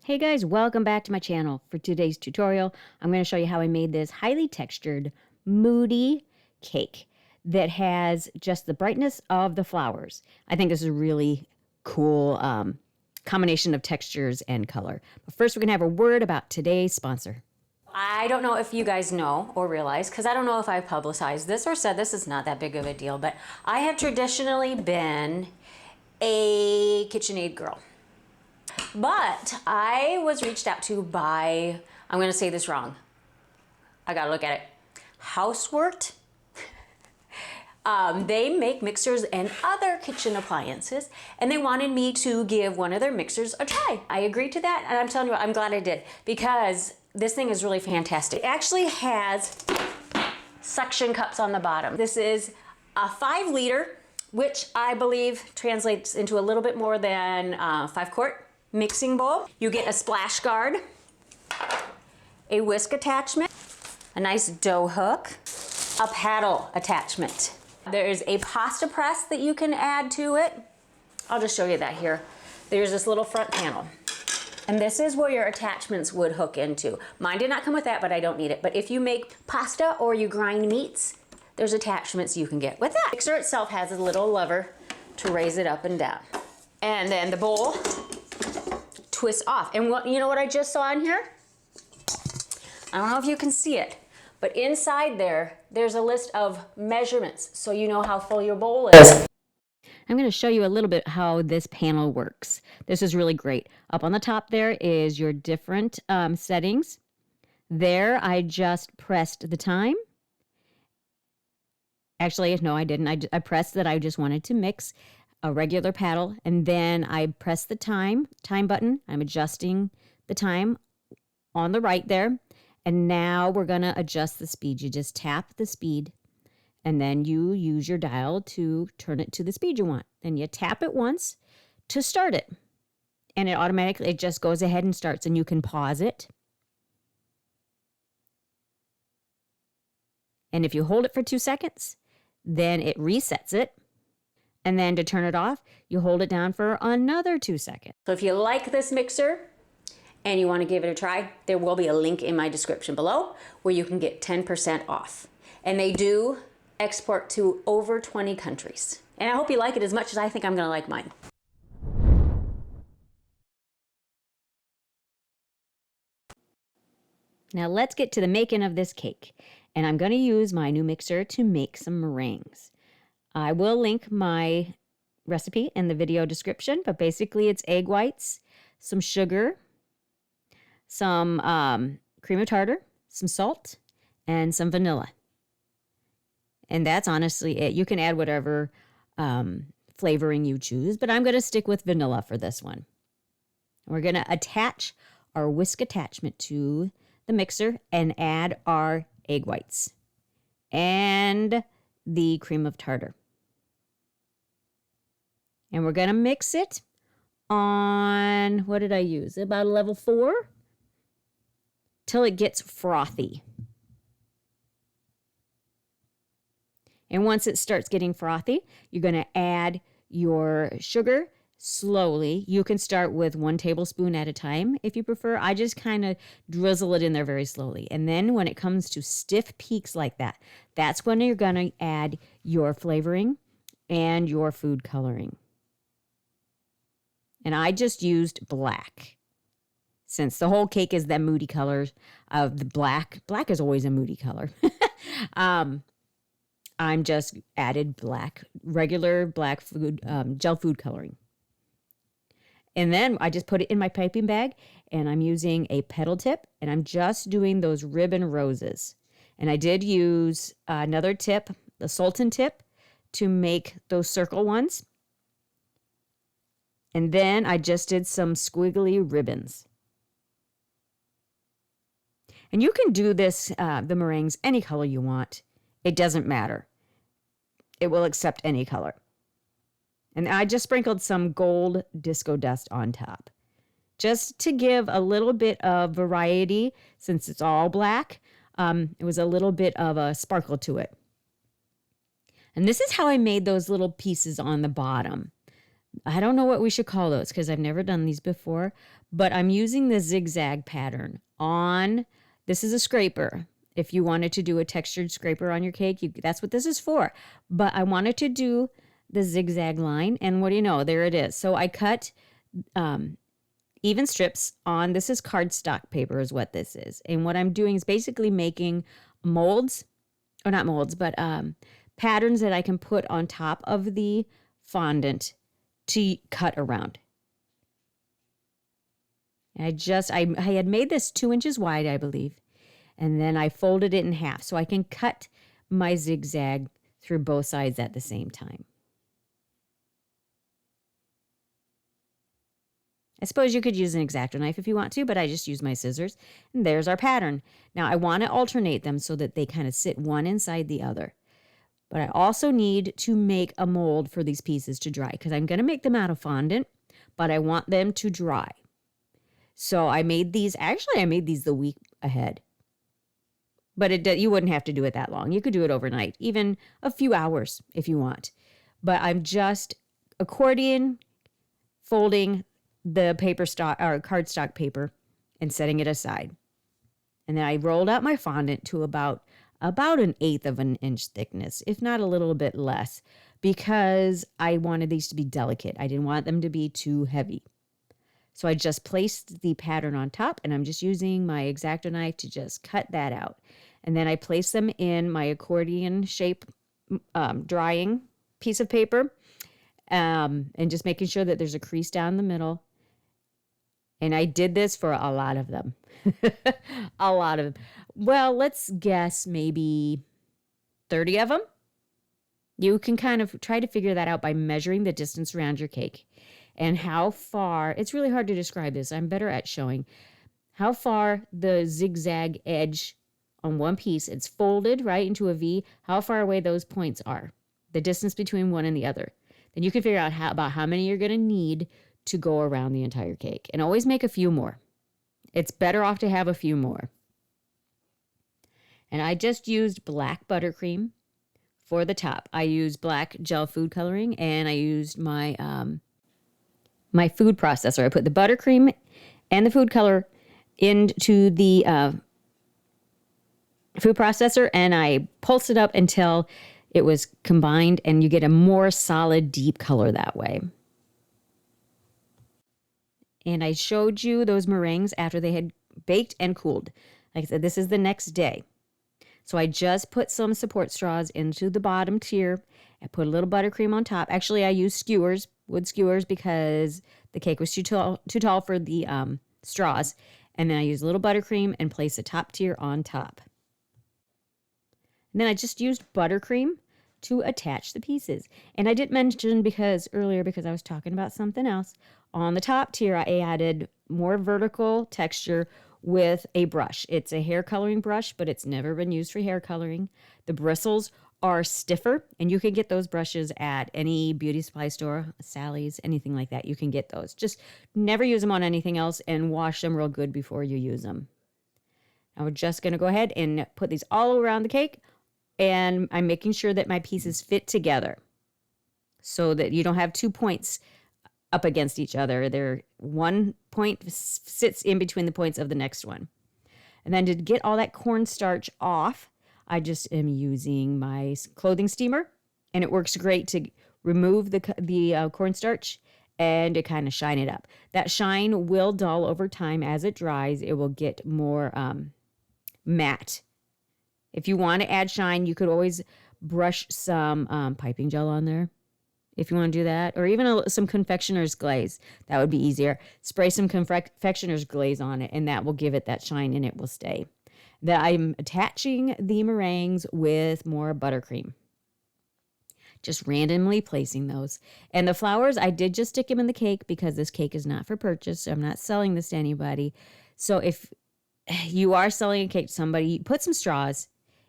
Hey guys, welcome back to my channel. For today's tutorial, I'm going to show you how I made this highly textured, moody cake that has just the brightness of the flowers. I think this is a really cool combination of textures and color. But first, we're going to have a word about today's sponsor. I don't know if you guys know or realize, because I don't know if I publicized this or said this is not that big of a deal, but I have traditionally been a KitchenAid girl. But I was reached out to by, I'm going to say this wrong. I got to look at it. Houseworked. They make mixers and other kitchen appliances, and they wanted me to give one of their mixers a try. I agreed to that, and I'm telling you what, I'm glad I did, because this thing is really fantastic. It actually has suction cups on the bottom. This is a 5 liter, which I believe translates into a little bit more than 5 quart. Mixing bowl. You get a splash guard, a whisk attachment, a nice dough hook, a paddle attachment. There's a pasta press that you can add to it. I'll just show you that here. There's this little front panel. And this is where your attachments would hook into. Mine did not come with that, but I don't need it. But if you make pasta or you grind meats, there's attachments you can get with that. The mixer itself has a little lever to raise it up and down. And then the bowl twist off. And you know what I just saw in here? I don't know if you can see it, but inside there's a list of measurements so you know how full your bowl is. I'm going to show you a little bit how this panel works. This is really great. Up on the top there is your different settings. There I just pressed the time. Actually, no, I didn't. I pressed that I just wanted to mix a regular paddle, and then I press the time button. I'm adjusting the time on the right there, and now we're gonna adjust the speed. You just tap the speed, and then you use your dial to turn it to the speed you want. Then you tap it once to start it, and it just goes ahead and starts, and you can pause it. And if you hold it for 2 seconds, then it resets it. And then to turn it off, you hold it down for another 2 seconds. So if you like this mixer and you want to give it a try, there will be a link in my description below where you can get 10% off. And they do export to over 20 countries. And I hope you like it as much as I think I'm going to like mine. Now let's get to the making of this cake. And I'm going to use my new mixer to make some meringues. I will link my recipe in the video description, but basically it's egg whites, some sugar, some cream of tartar, some salt, and some vanilla. And that's honestly it. You can add whatever flavoring you choose, but I'm going to stick with vanilla for this one. We're going to attach our whisk attachment to the mixer and add our egg whites and the cream of tartar. And we're going to mix it on, what did I use? About a level 4 till it gets frothy. And once it starts getting frothy, you're going to add your sugar slowly. You can start with 1 tablespoon at a time if you prefer. I just kind of drizzle it in there very slowly. And then when it comes to stiff peaks like that, that's when you're going to add your flavoring and your food coloring. And I just used black. Since the whole cake is that moody color of the black. Black is always a moody color. I'm just added black, regular black food, gel food coloring. And then I just put it in my piping bag, and I'm using a petal tip, and I'm just doing those ribbon roses. And I did use another tip, the Sultan tip, to make those circle ones. And then I just did some squiggly ribbons. And you can do this, the meringues, any color you want. It doesn't matter. It will accept any color. And I just sprinkled some gold disco dust on top, just to give a little bit of variety. Since it's all black, it was a little bit of a sparkle to it. And this is how I made those little pieces on the bottom. I don't know what we should call those because I've never done these before, but I'm using the zigzag pattern on, this is a scraper. If you wanted to do a textured scraper on your cake, that's what this is for. But I wanted to do the zigzag line, and what do you know? There it is. So I cut even strips on, this is cardstock paper is what this is. And what I'm doing is basically making molds, or not molds, but patterns that I can put on top of the fondant to cut around. And I had made this 2 inches wide, I believe. And then I folded it in half so I can cut my zigzag through both sides at the same time. I suppose you could use an X-Acto knife if you want to, but I just use my scissors. And there's our pattern. Now I want to alternate them so that they kind of sit one inside the other. But I also need to make a mold for these pieces to dry because I'm going to make them out of fondant, but I want them to dry. So I made these the week ahead. But you wouldn't have to do it that long. You could do it overnight, even a few hours if you want. But I'm just accordion folding the paper stock or cardstock paper and setting it aside. And then I rolled out my fondant to about 1/8 of an inch thickness, if not a little bit less, because I wanted these to be delicate. I didn't want them to be too heavy. So I just placed the pattern on top, and I'm just using my X-Acto knife to just cut that out. And then I place them in my accordion shape drying piece of paper, and just making sure that there's a crease down the middle. And I did this for a lot of them. A lot of them. Well, let's guess maybe 30 of them. You can kind of try to figure that out by measuring the distance around your cake and how far, it's really hard to describe this. I'm better at showing how far the zigzag edge on one piece, it's folded right into a V, how far away those points are, the distance between one and the other. Then you can figure out about how many you're going to need to go around the entire cake. And always make a few more. It's better off to have a few more. And I just used black buttercream for the top. I used black gel food coloring, and I used my my food processor. I put the buttercream and the food color into the food processor, and I pulsed it up until it was combined, and you get a more solid, deep color that way. And I showed you those meringues after they had baked and cooled. Like I said, this is the next day. So I just put some support straws into the bottom tier. I put a little buttercream on top. Actually, I used skewers, wood skewers, because the cake was too tall for the straws. And then I used a little buttercream and placed the top tier on top. And then I just used buttercream to attach the pieces. And I didn't mention earlier because I was talking about something else. On the top tier, I added more vertical texture with a brush. It's a hair coloring brush, but it's never been used for hair coloring. The bristles are stiffer, and you can get those brushes at any beauty supply store, Sally's, anything like that. You can get those. Just never use them on anything else and wash them real good before you use them. Now we're just going to go ahead and put these all around the cake, and I'm making sure that my pieces fit together so that you don't have 2 points up against each other. One point sits in between the points of the next one. And then to get all that cornstarch off, I just am using my clothing steamer, and it works great to remove the cornstarch and to kind of shine it up. That shine will dull over time as it dries. It will get more matte. If you want to add shine, you could always brush some piping gel on there if you want to do that, or even some confectioner's glaze. That would be easier. Spray some confectioner's glaze on it, and that will give it that shine, and it will stay. Then I'm attaching the meringues with more buttercream. Just randomly placing those. And the flowers, I did just stick them in the cake because this cake is not for purchase. So I'm not selling this to anybody. So if you are selling a cake to somebody, put some straws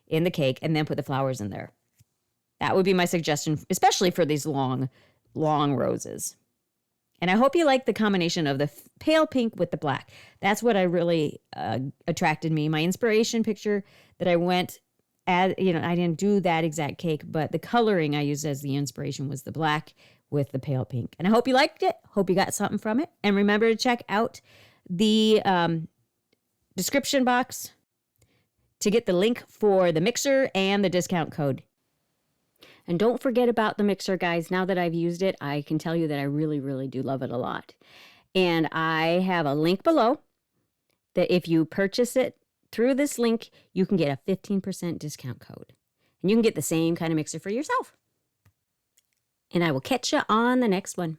in the cake and then put the flowers in there. That would be my suggestion, especially for these long roses. And I hope you like the combination of the pale pink with the black. That's what I really attracted me. My inspiration picture that I went at, I didn't do that exact cake, but the coloring I used as the inspiration was the black with the pale pink. And I hope you liked it. Hope you got something from it. And remember to check out the description box to get the link for the mixer and the discount code. And don't forget about the mixer, guys. Now that I've used it, I can tell you that I really, really do love it a lot. And I have a link below that if you purchase it through this link, you can get a 15% discount code. And you can get the same kind of mixer for yourself. And I will catch you on the next one.